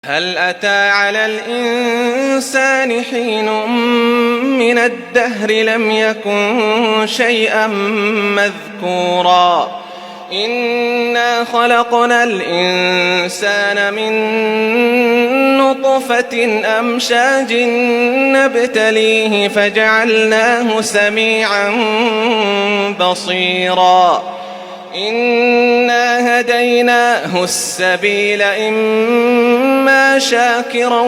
هل أتى على الإنسان حين من الدهر لم يكن شيئا مذكورا إنا خلقنا الإنسان من نطفة أمشاج نبتليه فجعلناه سميعا بصيرا إنا هديناه السبيل إما شاكرا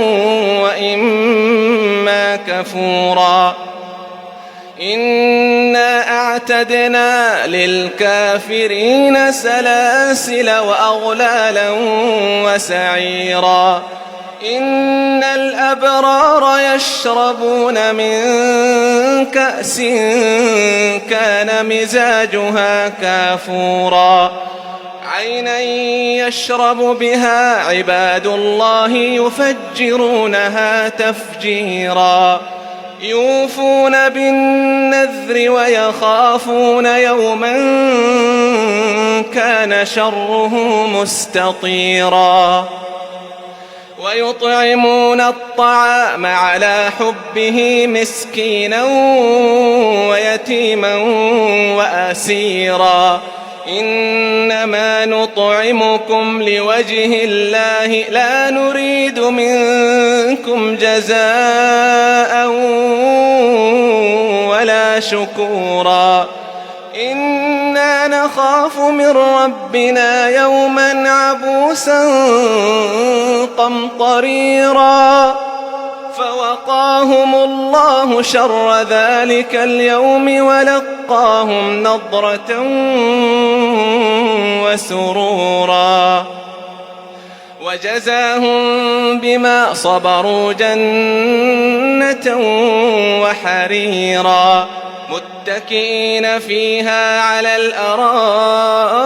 وإما كفورا إنا أعتدنا للكافرين سلاسل وأغلالا وسعيرا إن الأبرار يشربون من كأس كان مزاجها كافورا عينا يشرب بها عباد الله يفجرونها تفجيرا يوفون بالنذر ويخافون يوما كان شره مستطيرا ويطعمون الطعام على حبه مسكينا ويتيما وأسيرا إنما نطعمكم لوجه الله لا نريد منكم جزاء ولا شكورا إنا نخاف من ربنا يوما عبوسا قمطريرا فوقاهم الله شر ذلك اليوم ولقاهم نضرة وسرورا وجزاهم بما صبروا جنة وحريرا متكئين فيها على الأرائك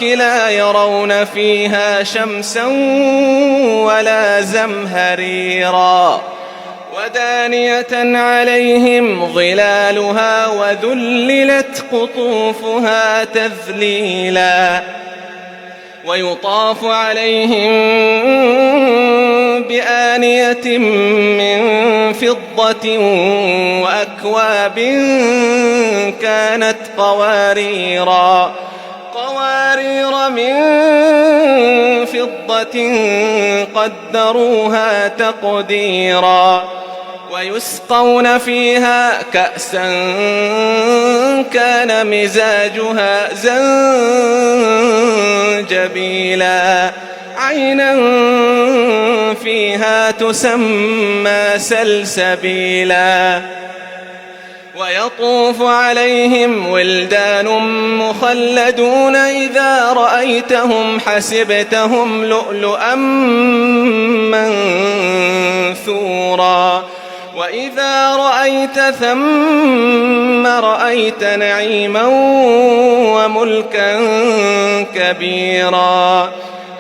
لا يرون فيها شمسا ولا زمهريرا ودانية عليهم ظلالها وذللت قطوفها تذليلا ويطاف عليهم بآنية من فضة وأكواب كانت قوارير من فضة قدروها تقديرا ويسقون فيها كأسا كان مزاجها زنجبيلا عينا فيها تسمى سلسبيلا ويطوف عليهم ولدان مخلدون إذا رأيتهم حسبتهم لؤلؤا منثورا وإذا رأيت ثم رأيت نعيما وملكا كبيرا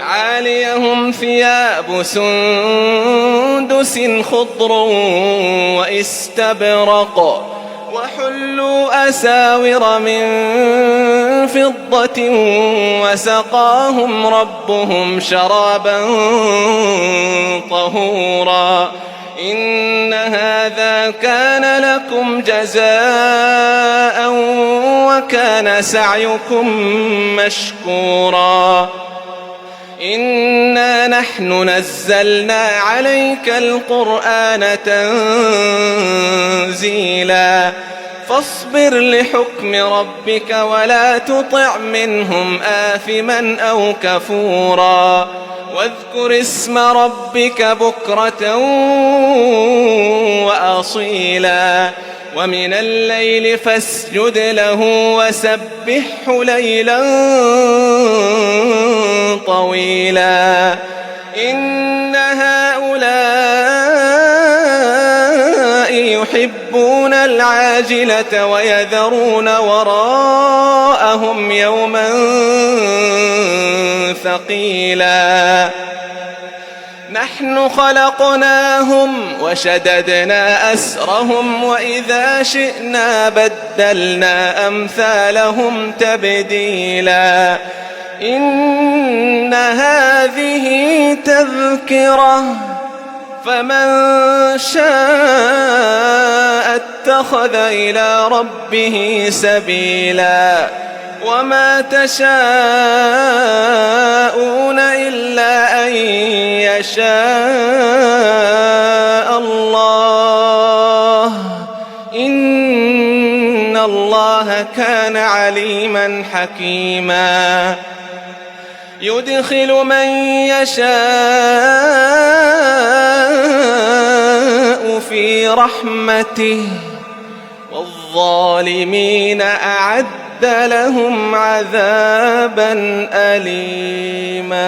عاليهم ثياب سندس خضر واستبرق وحلوا أساور من فضة وسقاهم ربهم شرابا طهورا إن هذا كان لكم جزاء وكان سعيكم مشكورا إنا نحن نزلنا عليك القرآن تنزيلا فاصبر لحكم ربك ولا تطع منهم آثما أو كفورا واذكر اسم ربك بكرة وأصيلا ومن الليل فاسجد له وسبحه ليلا طويلا إن هؤلاء يحبون العاجلة ويذرون وراءهم يوما ثقيلا نحن خلقناهم وشددنا أسرهم وإذا شئنا بدلنا أمثالهم تبديلا إن هذه تذكرة فمن شاء اتخذ إلى ربه سبيلا وما تشاءون إلا أن يشاء الله إن الله كان عليما حكيما يدخل من يشاء في رحمته والظالمين أعد لهم عذابا أليما.